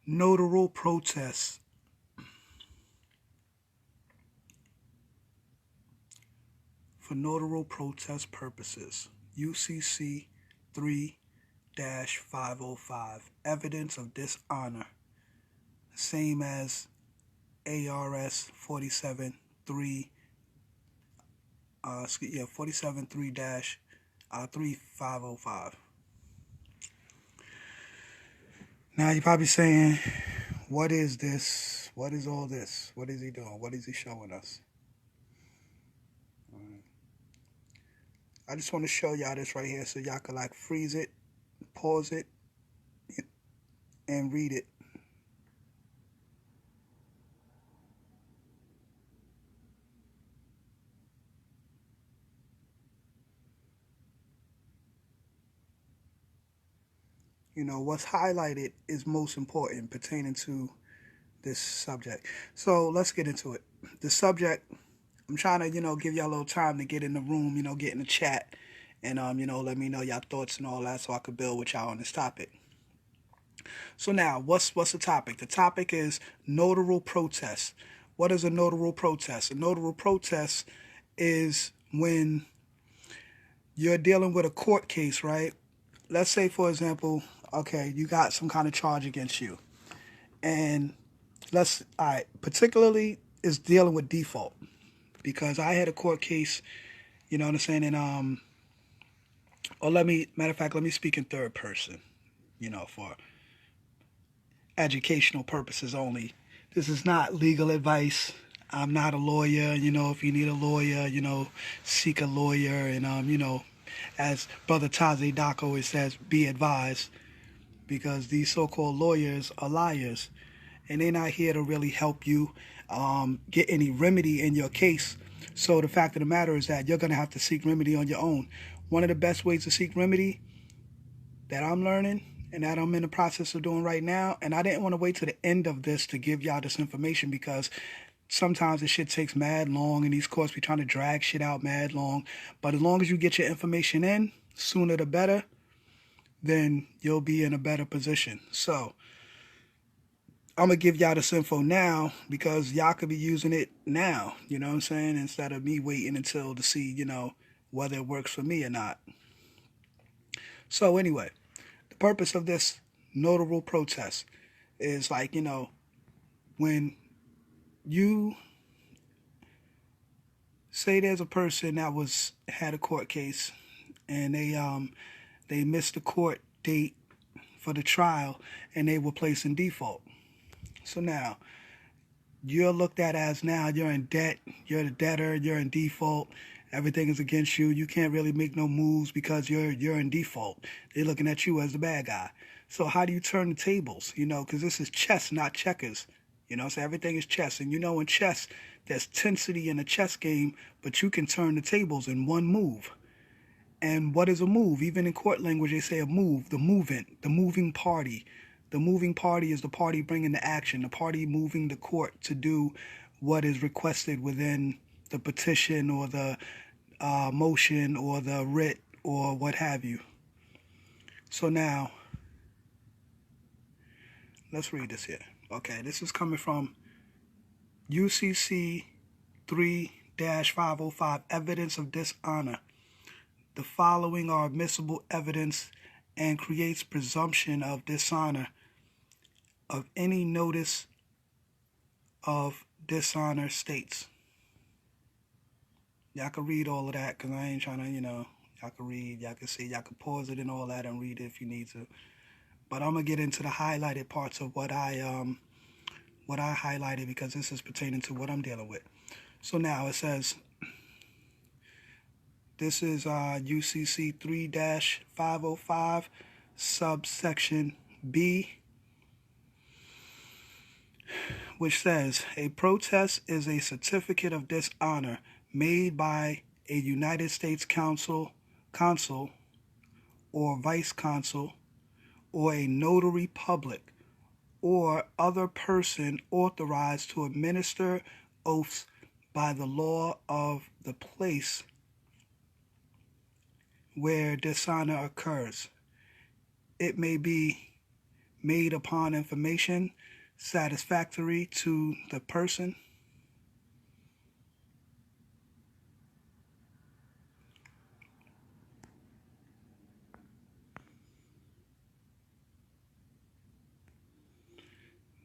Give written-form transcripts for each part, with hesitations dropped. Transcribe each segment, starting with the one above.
Notarial Protest. For notarial protest purposes, UCC 3-505, evidence of dishonor, same as ARS 47-3, 47-3-3505. Now you're probably saying, what is this? What is all this? What is he doing? What is he showing us? I just want to show y'all this right here so y'all can like freeze it, pause it, and read it. You know, what's highlighted is most important pertaining to this subject. So let's get into it. The subject, I'm trying to, give y'all a little time to get in the room, get in the chat, and, let me know y'all thoughts and all that so I could build with y'all on this topic. So now, what's the topic? The topic is notarial protest. What is a notarial protest? A notarial protest is when you're dealing with a court case, right? Let's say, for example, okay, you got some kind of charge against you. And particularly is dealing with default. Because I had a court case, you know what I'm saying? And, let me speak in third person, for educational purposes only. This is not legal advice. I'm not a lawyer. If you need a lawyer, seek a lawyer. And, as Brother Taze Doc always says, be advised. Because these so-called lawyers are liars. And they're not here to really help you get any remedy in your case. So the fact of the matter is that you're going to have to seek remedy on your own. One of the best ways to seek remedy that I'm learning and that I'm in the process of doing right now, and I didn't want to wait to the end of this to give y'all this information because sometimes this shit takes mad long and these courts be trying to drag shit out mad long. But as long as you get your information in, sooner the better, then you'll be in a better position. So I'm going to give y'all this info now because y'all could be using it now, you know what I'm saying, instead of me waiting until to see, whether it works for me or not. So anyway, the purpose of this notarial protest is like, when you say there's a person that had a court case and they missed the court date for the trial and they were placed in default. So now you're looked at as now you're in debt, you're the debtor, you're in default, everything is against you, you can't really make no moves because you're in default. They're looking at you as the bad guy. So how do you turn the tables? Because this is chess, not checkers. So everything is chess. And in chess, there's tensity in a chess game, but you can turn the tables in one move. And what is a move? Even in court language, they say a move, the movement, the moving party. The moving party is the party bringing the action, the party moving the court to do what is requested within the petition or the motion or the writ or what have you. So now, let's read this here. Okay, this is coming from UCC 3-505, evidence of dishonor. The following are admissible evidence and creates presumption of dishonor of any notice of dishonor states. Y'all can read all of that because I ain't trying to, y'all can read, y'all can see, y'all can pause it and all that and read it if you need to. But I'm going to get into the highlighted parts of what I highlighted because this is pertaining to what I'm dealing with. So now it says, this is UCC 3-505, subsection B, which says, a protest is a certificate of dishonor made by a United States consul or vice consul or a notary public or other person authorized to administer oaths by the law of the place where dishonor occurs. It may be made upon information satisfactory to the person.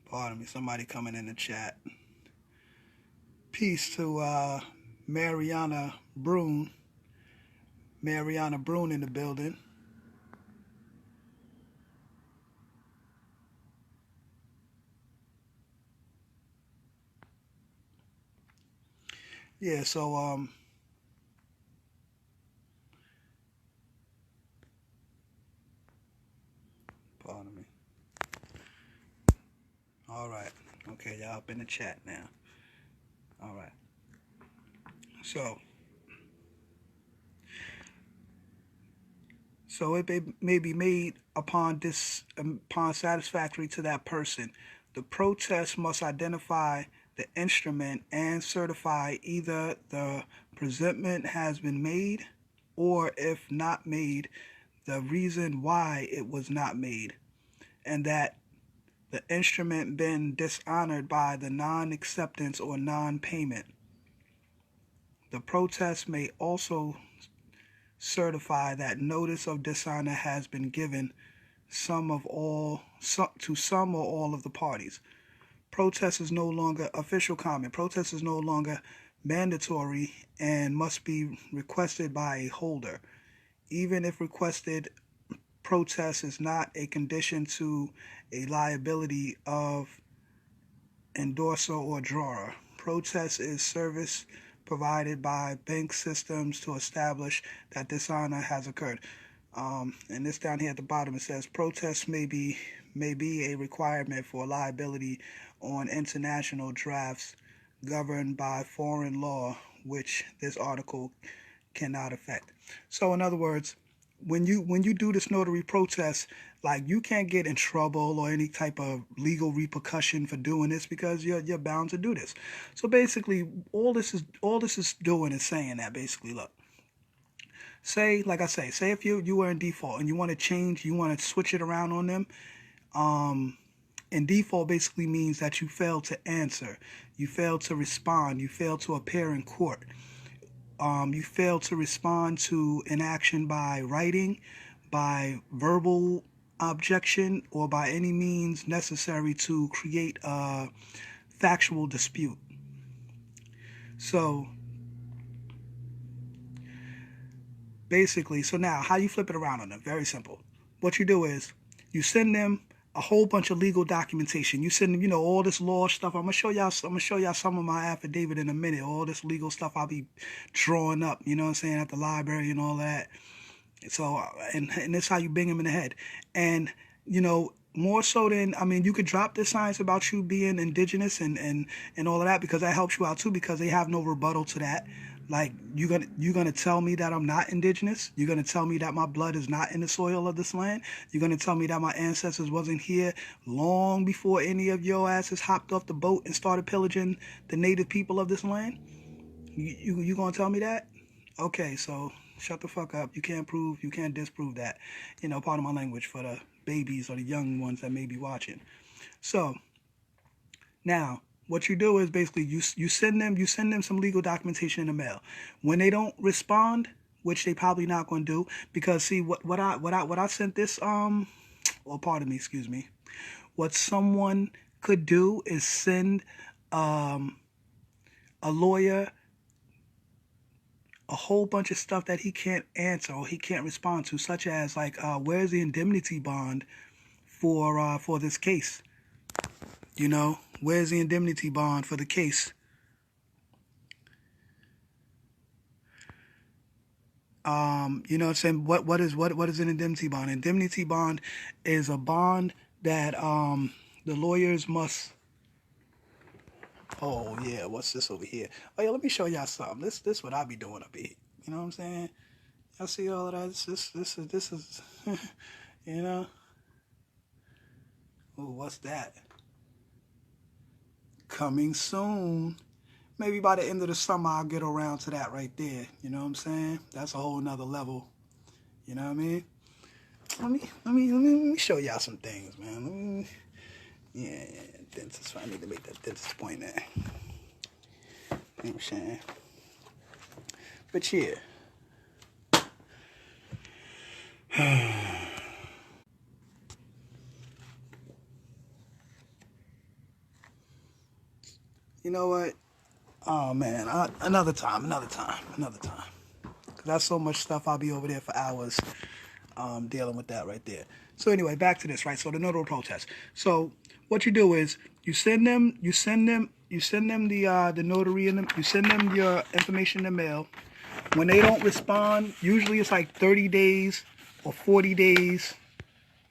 Pardon me, somebody coming in the chat. Peace to Mariana Brune. Mariana Brune in the building. Yeah, so pardon me. All right. Okay, y'all up in the chat now. All right. So it may be made upon satisfactory to that person. The protest must identify the instrument and certify either the presentment has been made, or if not made, the reason why it was not made, and that the instrument been dishonored by the non-acceptance or non-payment. The protest may also certify that notice of dishonor has been given to some or all of the parties. Protest is no longer official comment. Protest is no longer mandatory and must be requested by a holder. Even if requested, protest is not a condition to a liability of endorser or drawer. Protest is service provided by bank systems to establish that dishonor has occurred. And this down here at the bottom, it says protest may be a requirement for liability on international drafts governed by foreign law, which this article cannot affect. So in other words, when you do this notary protest, like, you can't get in trouble or any type of legal repercussion for doing this, because you're bound to do this. So basically, all this is doing is saying that, basically, look, say, like I say if you were in default and you want to switch it around on them, in default basically means that you failed to answer, you failed to respond, you failed to appear in court. You fail to respond to an action by writing, by verbal objection, or by any means necessary to create a factual dispute. So basically, so now how you flip it around on them? Very simple. What you do is you send them a whole bunch of legal documentation. You send them, all this law stuff. I'm gonna show y'all some of my affidavit in a minute. All this legal stuff I'll be drawing up, at the library and all that. So, and that's how you bang them in the head. And, more so than, you could drop this science about you being indigenous and all of that, because that helps you out too, because they have no rebuttal to that. Like, you're gonna tell me that I'm not indigenous? You're gonna tell me that my blood is not in the soil of this land? You're gonna tell me that my ancestors wasn't here long before any of your asses hopped off the boat and started pillaging the native people of this land? You gonna tell me that? Okay, so shut the fuck up. You can't disprove that. Part of my language for the babies or the young ones that may be watching. So now, what you do is basically you send them some legal documentation in the mail. When they don't respond, which they probably not going to do, because see what I sent this or pardon me, excuse me, what someone could do is send a lawyer a whole bunch of stuff that he can't answer or he can't respond to, such as like, where's the indemnity bond for this case? Where's the indemnity bond for the case? What I'm saying? What is an indemnity bond? Indemnity bond is a bond that the lawyers must. Oh yeah, what's this over here? Oh yeah, let me show y'all something. This what I be doing up here. You know what I'm saying? Y'all see all of that? This is Oh, what's that? Coming soon. Maybe by the end of the summer I'll get around to that right there. You know what I'm saying? That's a whole nother level. You know what I mean? let me show y'all some things, man. Yeah, dentist. I need to make that dentist point there. You know what I'm saying? But yeah. You know what? Oh man, another time. Cause that's so much stuff. I'll be over there for hours, dealing with that right there. So anyway, back to this, right? So the notarial protest. So what you do is you send them the notary and you send them your information in the mail. When they don't respond, usually it's like 30 days or 40 days.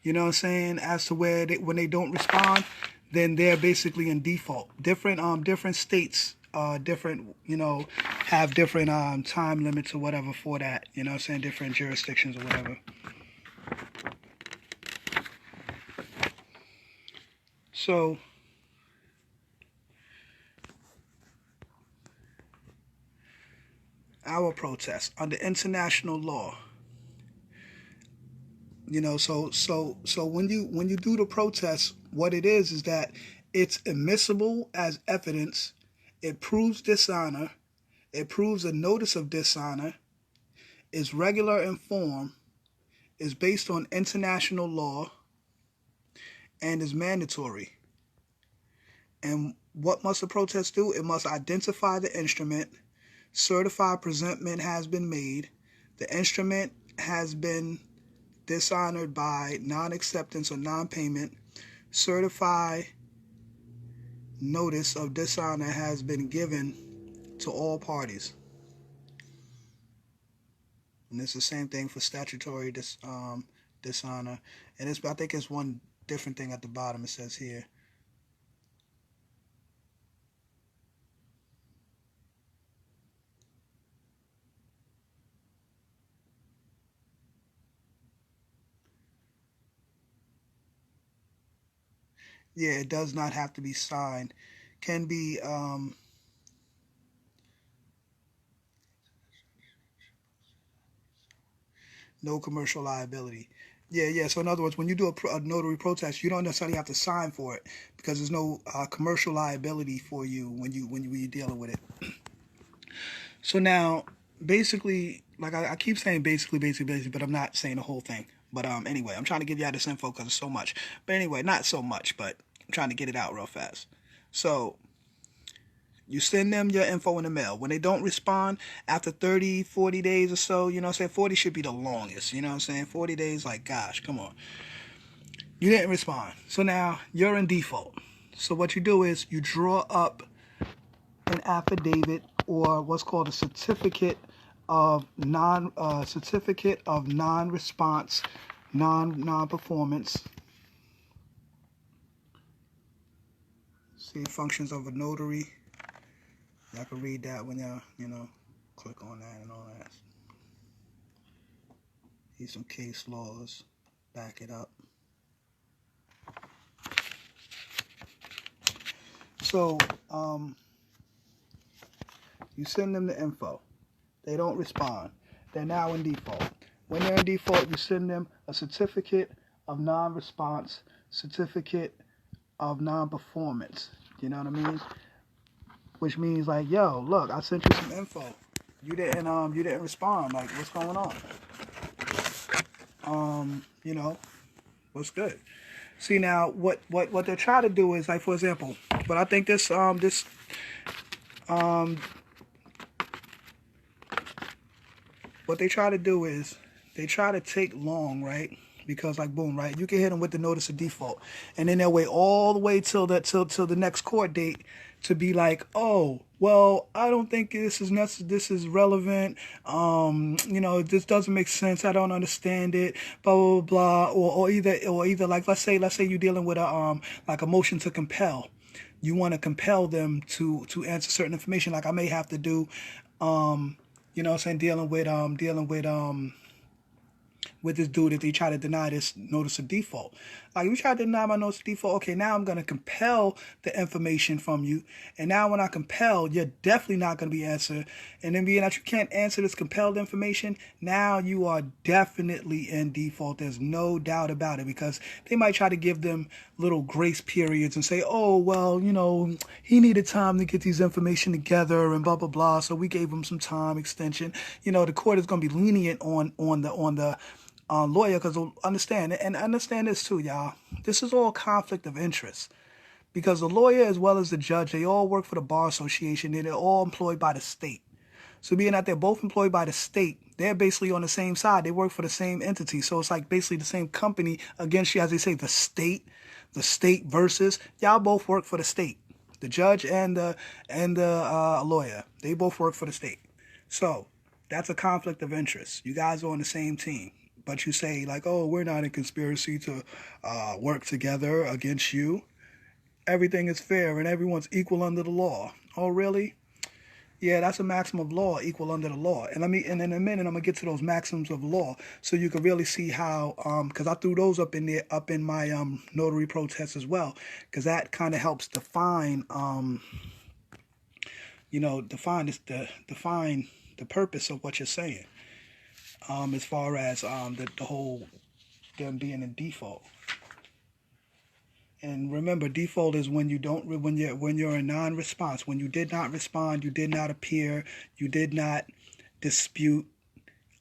You know what I'm saying? As to when they don't respond, then they're basically in default. Different states, have different time limits or whatever for that. You know what I'm saying? Different jurisdictions or whatever. So our protest under international law. So when you do the protest, what it is that it's admissible as evidence. It proves dishonor. It proves a notice of dishonor. Is regular in form. Is based on international law. And is mandatory. And what must the protest do? It must identify the instrument. Certified presentment has been made. The instrument has been dishonored by non-acceptance or non-payment. Certified notice of dishonor has been given to all parties. And it's the same thing for statutory dishonor. And I think it's one different thing at the bottom. It says here. Yeah, it does not have to be signed. Can be no commercial liability. Yeah. So in other words, when you do a notary protest, you don't necessarily have to sign for it because there's no commercial liability for you when you're dealing with it. So now, basically, like I keep saying basically, but I'm not saying the whole thing. But anyway, I'm trying to give y'all this info because it's so much. But anyway, not so much, but I'm trying to get it out real fast. So you send them your info in the mail. When they don't respond after 30, 40 days or so, you know what I'm saying? 40 should be the longest, you know what I'm saying? 40 days, like, gosh, come on. You didn't respond. So now you're in default. So what you do is you draw up an affidavit or what's called a certificate of non-response, non-performance. See, functions of a notary. Y'all can read that when y'all, click on that and all that. Here's some case laws. Back it up. So, you send them the info. They don't respond. They're now in default. When they're in default, you send them a certificate of non-response, certificate of non-performance. You know what I mean? Which means like, yo, look, I sent you some info. You didn't respond. Like, what's going on? What's good? See now, what they're trying to do is like, for example, but I think what they try to do is they try to take long, right? Because like boom, right? You can hit them with the notice of default, and then they'll wait all the way till the next court date to be like, oh, well, I don't think this is necessary. This is relevant. This doesn't make sense. I don't understand it. Blah blah blah. Or either like let's say you're dealing with a motion to compel. You want to compel them to answer certain information. Like I may have to do, dealing with with this dude if they try to deny this notice of default. Like, if you try to deny my notice of default, okay, now I'm going to compel the information from you. And now when I compel, you're definitely not going to be answered. And then being that you can't answer this compelled information, now you are definitely in default. There's no doubt about it, because they might try to give them little grace periods and say, oh, well, he needed time to get these information together and blah, blah, blah. So we gave him some time extension. The court is going to be lenient on the lawyer, because understand this too, y'all. This is all conflict of interest, because the lawyer as well as the judge, they all work for the Bar Association, and they're all employed by the state. So being that they're both employed by the state, they're basically on the same side. They work for the same entity. So it's like basically the same company against you, as they say, the state versus y'all both work for the state. The judge and the lawyer, they both work for the state. So that's a conflict of interest. You guys are on the same team, but you say like, oh, we're not in conspiracy to work together against you. Everything is fair and everyone's equal under the law. Oh, really? Yeah, that's a maxim of law, equal under the law. And in a minute, I'm gonna get to those maxims of law, so you can really see how, because I threw those up in my notary protest as well, because that kind of helps define, define the purpose of what you're saying, as far as the whole them being in default. And remember, default is when you're in non-response, when you did not respond, you did not appear, you did not dispute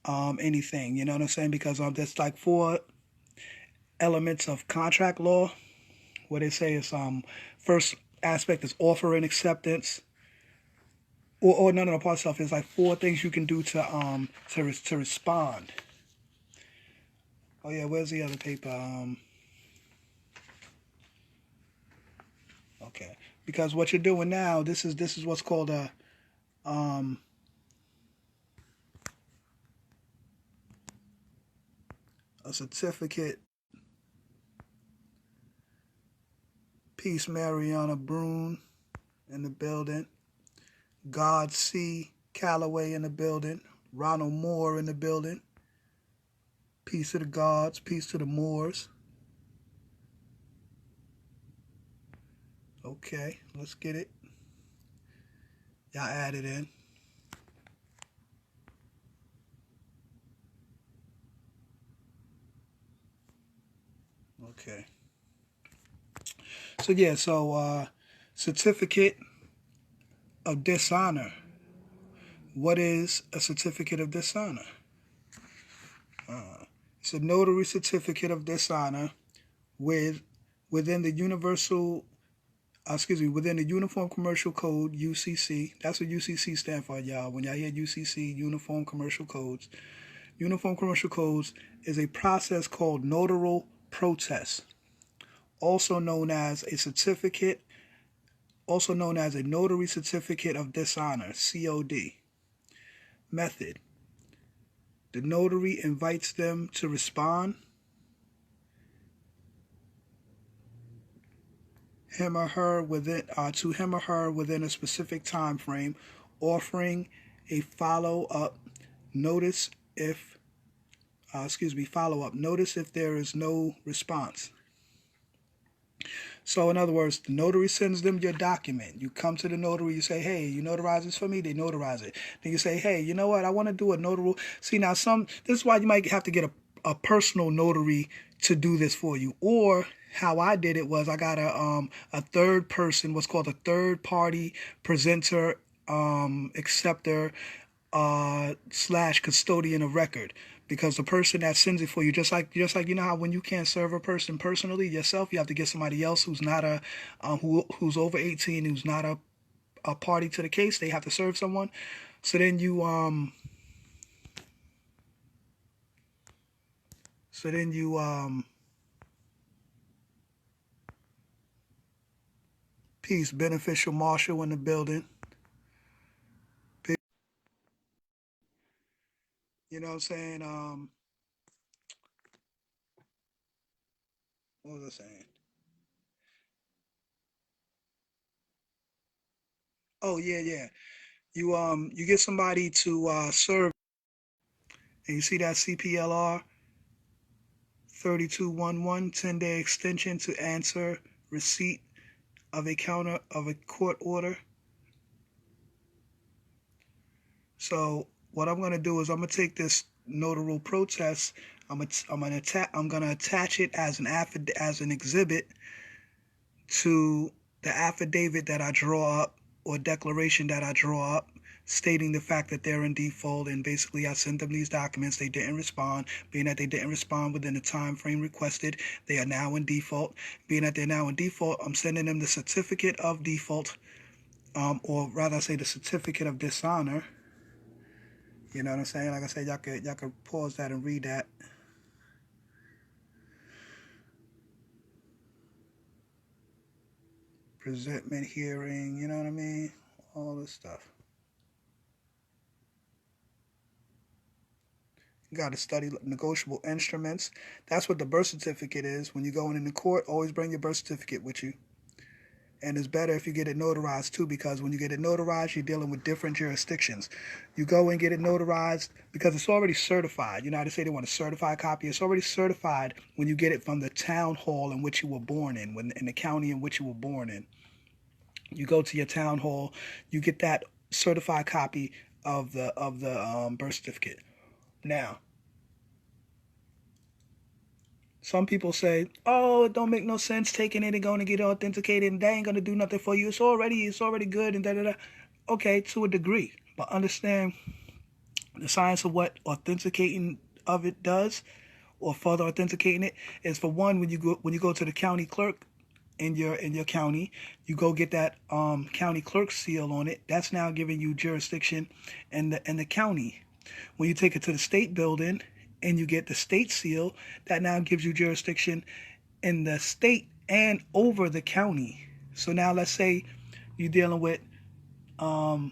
anything. You know what I'm saying? Because there's like 4 elements of contract law. What they say is first aspect is offer and acceptance. Or no, part stuff is like 4 things you can do to respond. Oh yeah, where's the other paper? Okay, because what you're doing now, this is what's called a certificate. Peace, Mariana Brune in the building. God C. Calloway in the building. Ronald Moore in the building. Peace to the gods, peace to the Moors. Okay, let's get it. Y'all add it in. Okay. So yeah, certificate of dishonor. What is a certificate of dishonor? It's a notary certificate of dishonor within the within the Uniform Commercial Code, UCC. That's what UCC stand for, y'all. When y'all hear UCC, Uniform Commercial Codes. Uniform Commercial Codes is a process called Notarial Protest, also known as a notary certificate of dishonor, COD. Method: the notary invites them to respond, him or her within a specific time frame, offering a follow-up notice if there is no response. So in other words, the notary sends them your document. You come to the notary, you say, hey, you notarize this for me? They notarize it. Then you say, hey, you know what? I want to do a notarial. See, now this is why you might have to get a personal notary to do this for you. Or how I did it was I got a third person, what's called a third party presenter, acceptor, / custodian of record. Because the person that sends it for you, just like you know how when you can't serve a person personally yourself, you have to get somebody else who's not who's over 18, who's not a party to the case. They have to serve someone. So then you peace, beneficial marshal in the building. You know what I'm saying? What was I saying? Oh yeah. You get somebody to serve, and you see that CPLR. 3211, 10-day extension to answer receipt of a court order. So what I'm gonna do is I'm gonna take this notarial protest. I'm gonna attach it as an exhibit to the affidavit that I draw up, or declaration that I draw up, stating the fact that they're in default. And basically I sent them these documents. They didn't respond. Being that they didn't respond within the time frame requested, they are now in default. Being that they're now in default, I'm sending them the certificate of default, or rather I say the certificate of dishonor. You know what I'm saying? Like I said, y'all could pause that and read that. Presentment hearing, you know what I mean? All this stuff. You got to study negotiable instruments. That's what the birth certificate is. When you're going into court, always bring your birth certificate with you. And it's better if you get it notarized too, because when you get it notarized, you're dealing with different jurisdictions. You go and get it notarized because it's already certified. You know how to say they want a certified copy? It's already certified when you get it from the town hall in which you were born in, in the county in which you were born in. You go to your town hall, you get that certified copy of the birth certificate. Now, some people say, "Oh, it don't make no sense taking it and going to get it authenticated, and they ain't gonna do nothing for you. It's already good, and da da da." Okay, to a degree, but understand the science of what authenticating of it does, or further authenticating it, is, for one, when you go to the county clerk in your county, you go get that county clerk seal on it. That's now giving you jurisdiction in the county. When you take it to the state building and you get the state seal, that now gives you jurisdiction in the state and over the county. So now let's say you're dealing with a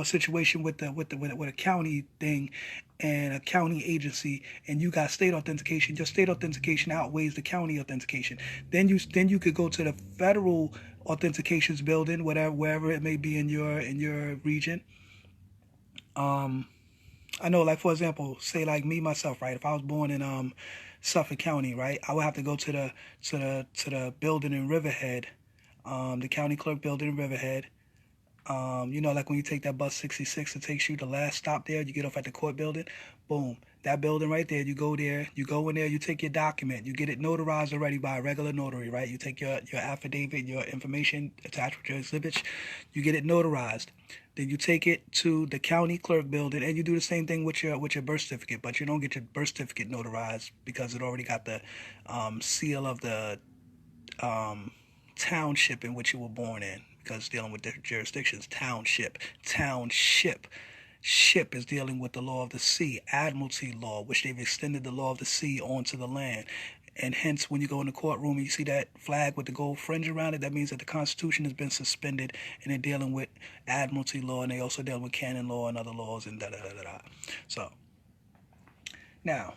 situation with a county thing and a county agency, and you got state authentication. Your state authentication outweighs the county authentication. Then you could go to the federal authentications building, wherever it may be in your region. I know, like, for example, say like me myself, right? If I was born in Suffolk County, right, I would have to go to the building in Riverhead, the county clerk building in Riverhead. Like when you take that bus 66, it takes you the last stop there. You get off at the court building. Boom, that building right there. You go there. You go in there. You take your document. You get it notarized already by a regular notary, right? You take your affidavit, your information attached with your exhibits. You get it notarized. Then you take it to the county clerk building, and you do the same thing with your birth certificate. But you don't get your birth certificate notarized because it already got the seal of the township in which you were born in. Because it's dealing with different jurisdictions. Township. Ship is dealing with the law of the sea, admiralty law, which they've extended the law of the sea onto the land. And hence, when you go in the courtroom and you see that flag with the gold fringe around it, that means that the Constitution has been suspended, and they're dealing with admiralty law, and they also dealing with canon law and other laws and da-da-da-da-da. So, now,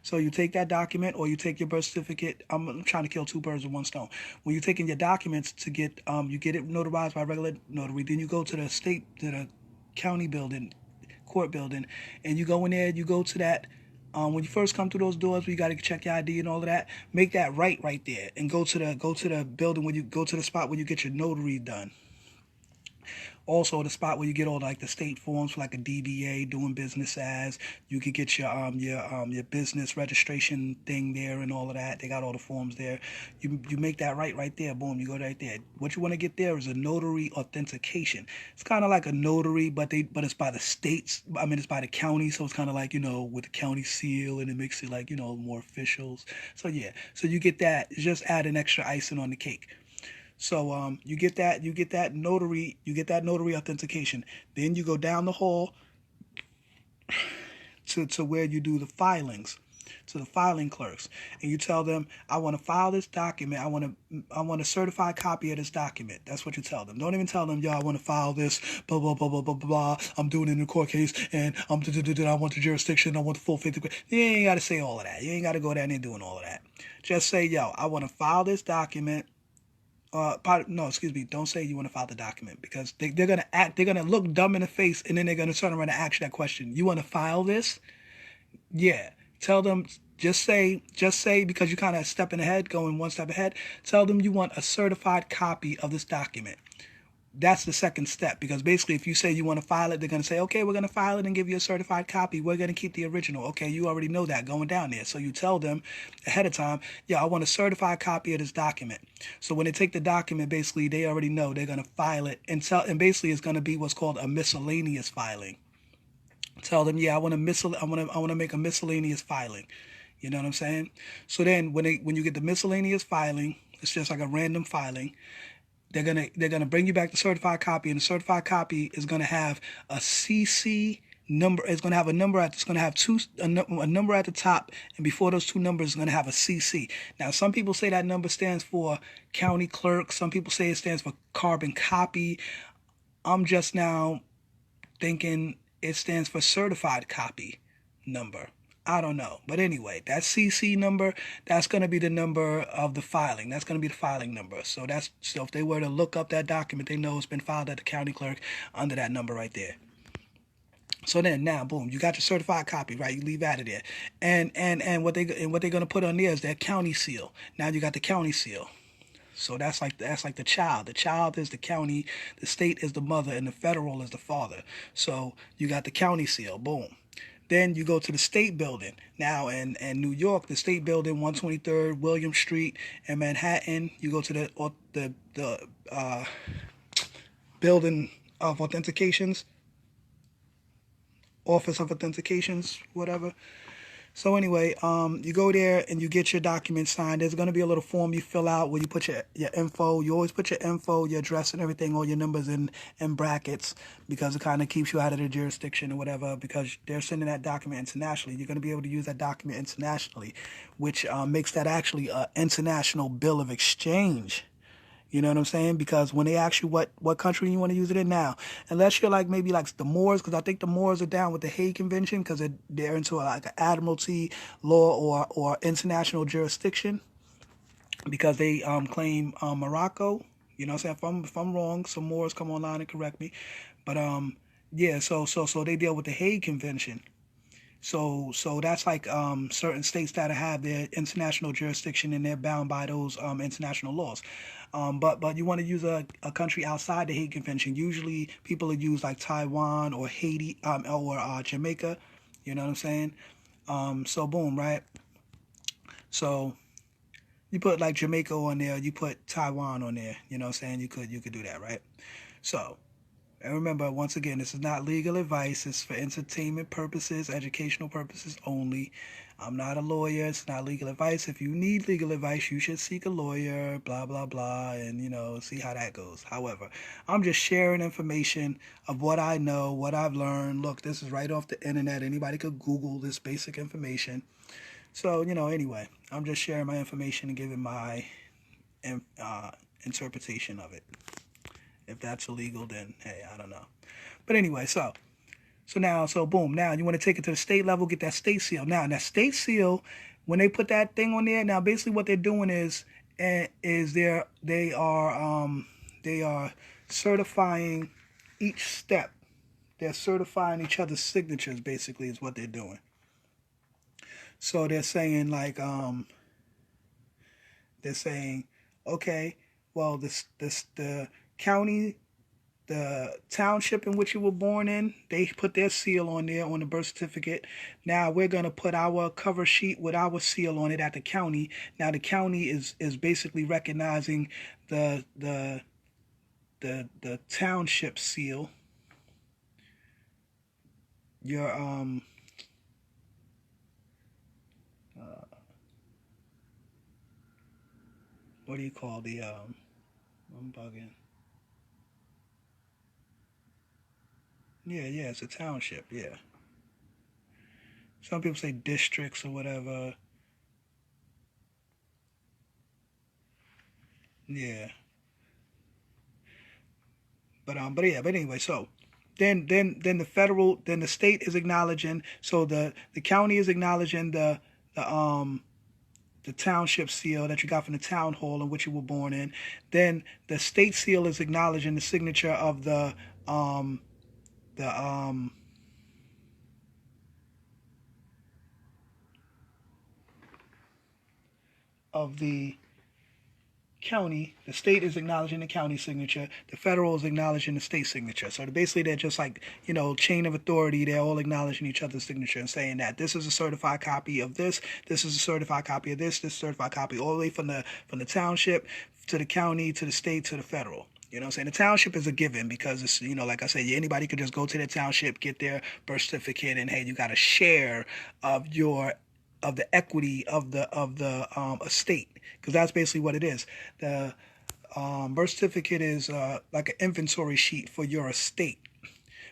so you take that document, or you take your birth certificate. I'm trying to kill two birds with one stone. When you're taking your documents to get, you get it notarized by regular notary. Then you go to the county building, court building, and you go in there. You go to that. When you first come through those doors, you got to check your ID and all of that. Make that right there, and go to the building when you go to the spot where you get your notary done. Also, the spot where you get all like the state forms for like a DBA, doing business as. You could get your business registration thing there and all of that. They got all the forms there. You make that right there. Boom, you go right there. What you want to get there is a notary authentication. It's kind of like a notary, but it's by the states. I mean, it's by the county, so it's kind of like, with the county seal, and it makes it like, more officials. So yeah, so you get that. Just add an extra icing on the cake. So you get that notary authentication. Then you go down the hall to where you do the filings, to the filing clerks, and you tell them, I want to file this document. I want a certified copy of this document. That's what you tell them. Don't even tell them, I want to file this, blah blah blah blah blah blah. I'm doing it in a court case, and I want the jurisdiction. I want the full 50. You ain't got to say all of that. You ain't got to go down there doing all of that. Just say, I want to file this document. Don't say you want to file the document, because they're gonna look dumb in the face, and then they're gonna turn around and ask you that question. You want to file this? Yeah. Tell them, just say, because you're kind of stepping ahead, going one step ahead, tell them you want a certified copy of this document. That's the second step, because basically if you say you want to file it, they're going to say, okay, we're going to file it and give you a certified copy. We're going to keep the original. Okay, you already know that going down there. So you tell them ahead of time, yeah, I want a certified copy of this document. So when they take the document, basically they already know they're going to file it, and basically it's going to be what's called a miscellaneous filing. Tell them, yeah, I want to make a miscellaneous filing. You know what I'm saying? So then when you get the miscellaneous filing, it's just like a random filing. They're gonna bring you back the certified copy, and the certified copy is gonna have a CC number. It's gonna have a number it's gonna have a number at the top, and before those two numbers, it's gonna have a CC. Now, some people say that number stands for county clerk. Some people say it stands for carbon copy. I'm just now thinking it stands for certified copy number. I don't know. But anyway, that CC number, that's going to be the number of the filing. That's going to be the filing number. So if they were to look up that document, they know it's been filed at the county clerk under that number right there. So then now, boom, you got your certified copy, right? You leave out of there. And what they're going to put on there is their county seal. Now you got the county seal. So that's like the child. The child is the county, the state is the mother, and the federal is the father. So you got the county seal. Boom. Then you go to the state building. Now in New York, the state building, 123rd William Street in Manhattan. You go to the building of authentications, office of authentications, whatever. So anyway, you go there and you get your documents signed. There's going to be a little form you fill out where you put your info. You always put your info, your address and everything, all your numbers in brackets, because it kind of keeps you out of the jurisdiction or whatever, because they're sending that document internationally. You're going to be able to use that document internationally, which makes that actually an international bill of exchange. You know what I'm saying? Because when they ask you what country you want to use it in now, unless you're maybe like the Moors, because I think the Moors are down with the Hague Convention because they're into like an admiralty law or international jurisdiction, because they claim Morocco. You know what I'm saying? If I'm wrong, some Moors come online and correct me. But yeah, so they deal with the Hague Convention. So that's like certain states that have their international jurisdiction, and they're bound by those international laws. But you want to use a country outside the Hague Convention. Usually people would use like Taiwan or Haiti or Jamaica. You know what I'm saying? So boom, right? So you put like Jamaica on there, you put Taiwan on there. You know what I'm saying? You could do that, right? So. And remember, once again, this is not legal advice. It's for entertainment purposes, educational purposes only. I'm not a lawyer. It's not legal advice. If you need legal advice, you should seek a lawyer, blah, blah, blah, and, see how that goes. However, I'm just sharing information of what I know, what I've learned. Look, this is right off the internet. Anybody could Google this basic information. So, anyway, I'm just sharing my information and giving my interpretation of it. If that's illegal, then hey, I don't know. But anyway, so boom. Now you want to take it to the state level, get that state seal. Now that state seal, when they put that thing on there, now basically what they're doing is they are certifying each step. They're certifying each other's signatures. Basically, is what they're doing. So they're saying okay, well the county, the township in which you were born in, they put their seal on there on the birth certificate. Now we're going to put our cover sheet with our seal on it at the county. Now the county is basically recognizing the township seal. Your what do you call the I'm bugging. Yeah, it's a township, yeah. Some people say districts or whatever. Yeah. But anyway, so then the state is acknowledging, so the county is acknowledging the township seal that you got from the town hall in which you were born in. Then the state seal is acknowledging the signature of the of the county, the state is acknowledging the county signature, the federal is acknowledging the state signature. So basically they're just like, chain of authority. They're all acknowledging each other's signature and saying that this is a certified copy of this is a certified copy of this certified copy, all the way from the township to the county to the state to the federal. You know what I'm saying? The township is a given because it's, like I said, anybody could just go to the township, get their birth certificate, and hey, you got a share of the equity of the estate, because that's basically what it is. The birth certificate is like an inventory sheet for your estate.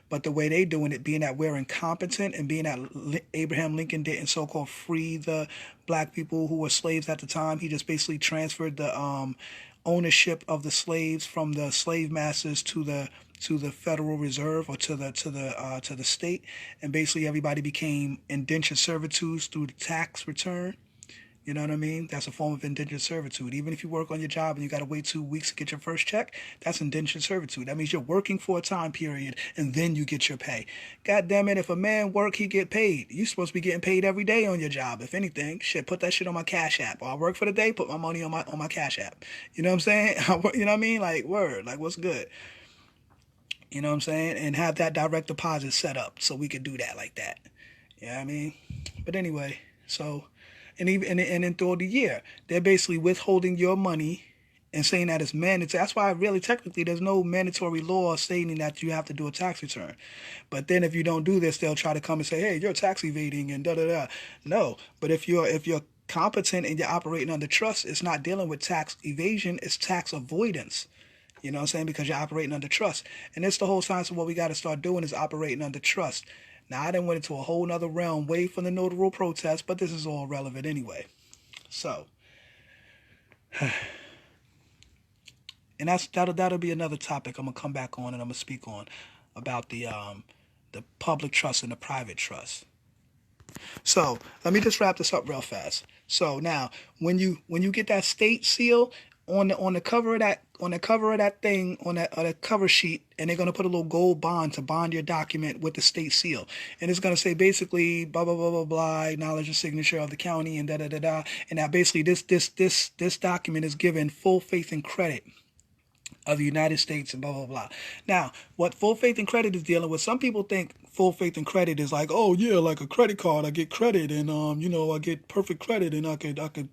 But the way they doing it, being that we're incompetent and being that Abraham Lincoln didn't so-called free the black people who were slaves at the time, he just basically transferred the ownership of the slaves from the slave masters to the Federal Reserve, or to the state, and basically everybody became indentured servitudes through the tax return. You know what I mean? That's a form of indentured servitude. Even if you work on your job and you got to wait 2 weeks to get your first check, that's indentured servitude. That means you're working for a time period and then you get your pay. God damn it, if a man work, he get paid. You're supposed to be getting paid every day on your job. If anything, shit, put that shit on my Cash App. Or I work for the day, put my money on my Cash App. You know what I'm saying? You know what I mean? Like, word, like, what's good? You know what I'm saying? And have that direct deposit set up so we could do that like that. You know what I mean? But anyway, so, and then throughout the year, they're basically withholding your money and saying that it's mandatory. That's why really technically there's no mandatory law stating that you have to do a tax return. But then if you don't do this, they'll try to come and say, hey, you're tax evading and da-da-da. No, but if you're competent and you're operating under trust, it's not dealing with tax evasion, it's tax avoidance. You know what I'm saying? Because you're operating under trust. And it's the whole science of what we got to start doing is operating under trust. Now, I done went into a whole nother realm way from the notarial protest, but this is all relevant anyway. So, and that'll be another topic I'm going to come back on and I'm going to speak on about the public trust and the private trust. So, let me just wrap this up real fast. So, now, when you get that state seal, on the cover of that thing, on that cover sheet, and they're gonna put a little gold bond to bond your document with the state seal, and it's gonna say basically blah blah blah blah blah, acknowledge the signature of the county and da da da da, and now basically this document is given full faith and credit of the United States and blah blah blah. Now, what full faith and credit is dealing with, some people think full faith and credit is like, oh yeah, like a credit card, I get credit and I get perfect credit and I could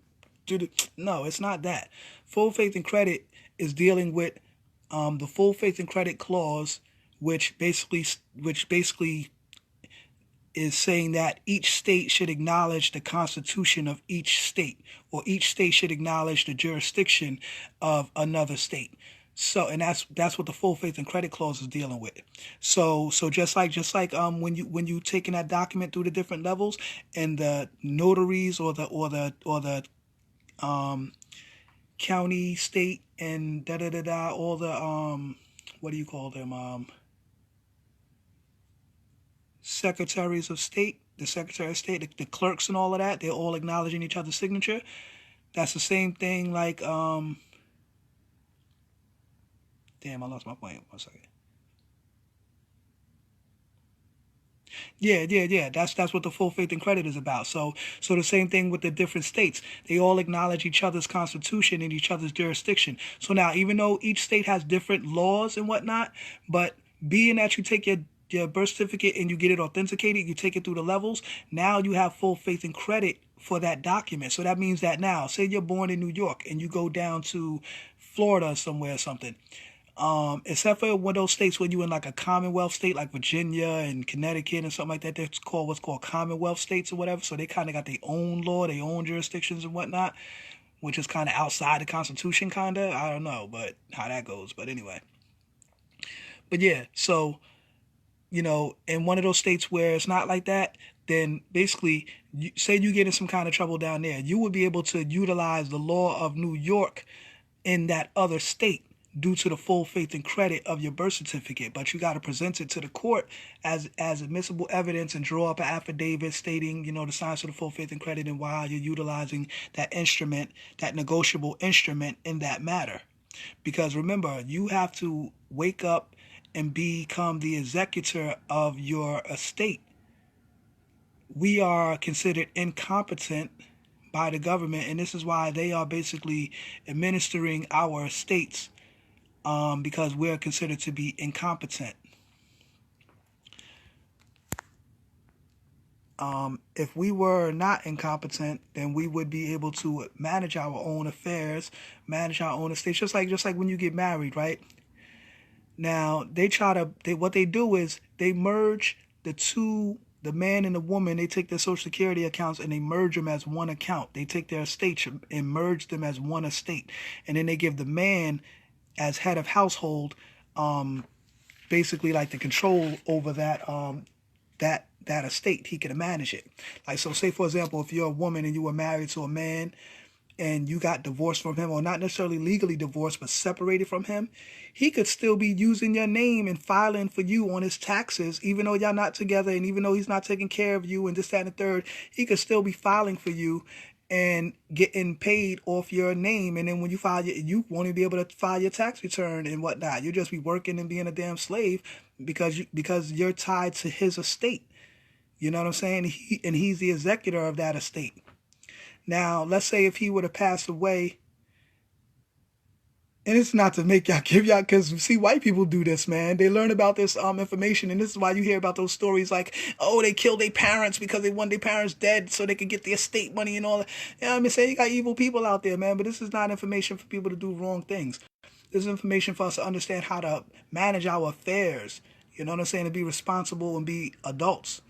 no, it's not that. Full faith and credit is dealing with the full faith and credit clause, which basically is saying that each state should acknowledge the constitution of each state, or each state should acknowledge the jurisdiction of another state. So, and that's what the full faith and credit clause is dealing with. So just like when you taking that document through the different levels, and the notaries or the county, state, and da da da da, all the what do you call them? Secretaries of state, the Secretary of State, the clerks, and all of that. They're all acknowledging each other's signature. That's the same thing. Like damn, I lost my point. 1 second. Yeah. That's what the full faith and credit is about. So the same thing with the different states. They all acknowledge each other's constitution and each other's jurisdiction. So now, even though each state has different laws and whatnot, but being that you take your birth certificate and you get it authenticated, you take it through the levels, now you have full faith and credit for that document. So that means that now, say you're born in New York and you go down to Florida somewhere or something. Except for one of those states when you in like a Commonwealth state, like Virginia and Connecticut and something like that, that's called what's called Commonwealth states or whatever. So they kind of got their own law, their own jurisdictions and whatnot, which is kind of outside the Constitution, kind of. I don't know, but how that goes. But anyway. But yeah, so, in one of those states where it's not like that, then basically, say you get in some kind of trouble down there, you would be able to utilize the law of New York in that other state, due to the full faith and credit of your birth certificate. But you got to present it to the court as admissible evidence and draw up an affidavit stating, the science of the full faith and credit and why you're utilizing that instrument, that negotiable instrument in that matter. Because remember, you have to wake up and become the executor of your estate. We are considered incompetent by the government, and this is why they are basically administering our states, because we're considered to be incompetent. If we were not incompetent, then we would be able to manage our own affairs, manage our own estates, just like when you get married, right? Now what they do is they merge the man and the woman. They take their social security accounts and they merge them as one account. They take their estates and merge them as one estate, and then they give the man, as head of household, basically like the control over that estate. He can manage it. Like, so say for example, if you're a woman and you were married to a man and you got divorced from him, or not necessarily legally divorced, but separated from him, he could still be using your name and filing for you on his taxes, even though y'all not together, and even though he's not taking care of you and this, that, and the third, he could still be filing for you and getting paid off your name. And then when you file you won't even be able to file your tax return and whatnot. You'll just be working and being a damn slave because you're tied to his estate. You know what I'm saying? He's the executor of that estate. Now, let's say if he would have passed away, and it's not to make y'all give y'all, because see, white people do this, man. They learn about this information, and this is why you hear about those stories like, oh, they killed their parents because they want their parents dead so they could get the estate money and all that. You know what I'm saying? You got evil people out there, man, but this is not information for people to do wrong things. This is information for us to understand how to manage our affairs, you know what I'm saying, to be responsible and be adults.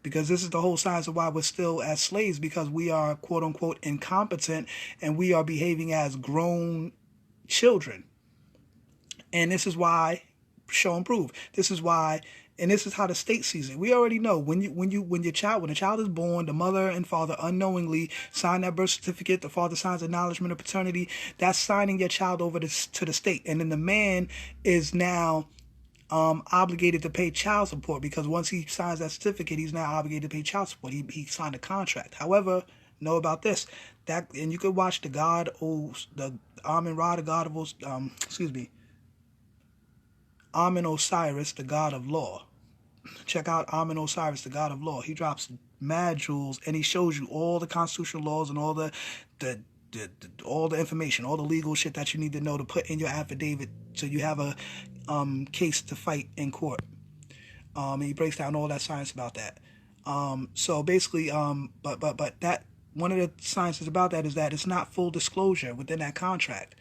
Because this is the whole science of why we're still as slaves, because we are, quote unquote, incompetent, and we are behaving as grown children. And this is why, show and prove. This is why, and this is how the state sees it. We already know when a child is born, the mother and father unknowingly sign that birth certificate. The father signs acknowledgement of paternity. That's signing your child over to the state, and then the man is now obligated to pay child support, because once he signs that certificate, he's now obligated to pay child support. He signed a contract. However, know about this, that, and you could watch the Amun Ra, the god of Amun Osiris, the god of law. Check out Amun Osiris, the god of law. He drops mad jewels, and he shows you all the constitutional laws and all the information, all the legal shit that you need to know to put in your affidavit, so you have a case to fight in court. And he breaks down all that science about that. So basically, but that one of the sciences about that is that it's not full disclosure within that contract.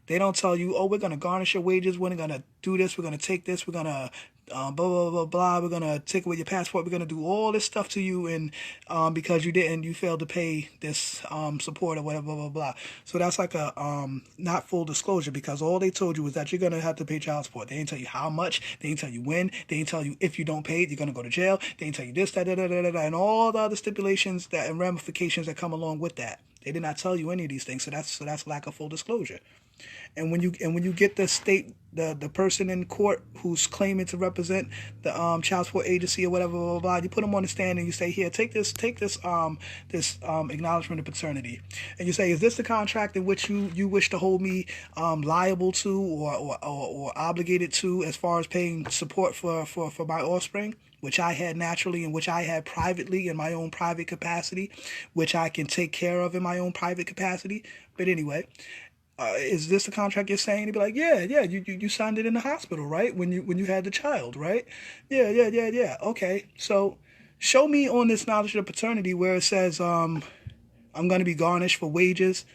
They don't tell you, oh, we're going to garnish your wages, we're going to do this, we're going to take this, we're going to blah, blah, blah, blah, we're going to take away your passport, we're going to do all this stuff to you, and because you failed to pay this support or whatever, blah, blah, blah. So that's like a not full disclosure, because all they told you was that you're going to have to pay child support. They didn't tell you how much, they didn't tell you when, they didn't tell you if you don't pay it, you're going to go to jail, they didn't tell you this, that, and all the other stipulations that and ramifications that come along with that. They did not tell you any of these things, so that's lack of full disclosure. And when you get the state, the person in court who's claiming to represent the child support agency or whatever, blah, blah, blah, you put them on the stand and you say, here, take this acknowledgement of paternity, and you say, is this the contract in which you wish to hold me liable to or obligated to, as far as paying support for my offspring, which I had naturally and which I had privately in my own private capacity, which I can take care of in my own private capacity. But anyway, is this the contract you're saying? They'd be like, yeah, you signed it in the hospital, right? When you had the child, right? Yeah. Okay, so show me on this knowledge of paternity where it says I'm going to be garnished for wages,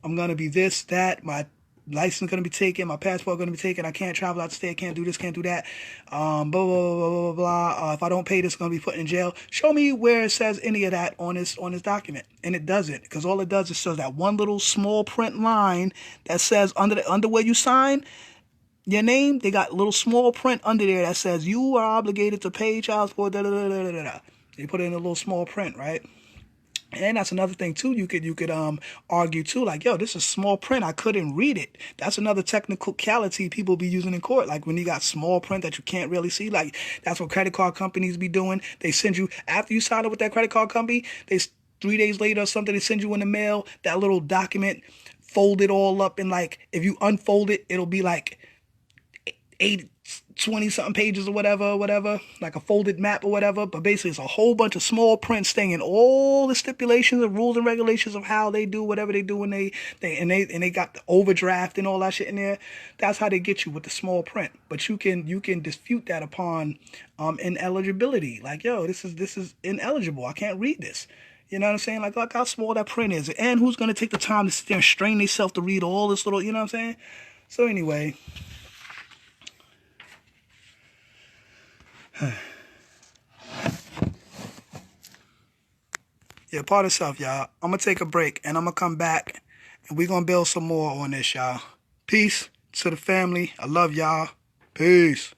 I'm going to be this, that, my license going to be taken, my passport going to be taken, I can't travel out the state, I can't do this, can't do that, blah, blah, blah, blah, blah. If I don't pay this, going to be put in jail. Show me where it says any of that on this document. And it doesn't, because all it does is shows that one little small print line that says under where you sign your name, they got little small print under there that says you are obligated to pay child support, da da da da da da. They put it in a little small print, right? And that's another thing too. You could argue too, like, yo, this is small print, I couldn't read it. That's another technicality people be using in court. Like when you got small print that you can't really see, like that's what credit card companies be doing. They send you, after you sign up with that credit card company, 3 days later or something, they send you in the mail that little document folded all up, and like if you unfold it, it'll be like 20 something pages or whatever, like a folded map or whatever. But basically, it's a whole bunch of small print stating all the stipulations and rules and regulations of how they do whatever they do when they got the overdraft and all that shit in there. That's how they get you with the small print. But you can dispute that upon ineligibility. Like, yo, this is ineligible. I can't read this. You know what I'm saying? Like, look how small that print is. And who's gonna take the time to sit there and strain themselves to read all this little, you know what I'm saying? So anyway. Yeah, part of self, y'all. I'm going to take a break, and I'm going to come back, and we're going to build some more on this, y'all. Peace to the family. I love y'all. Peace.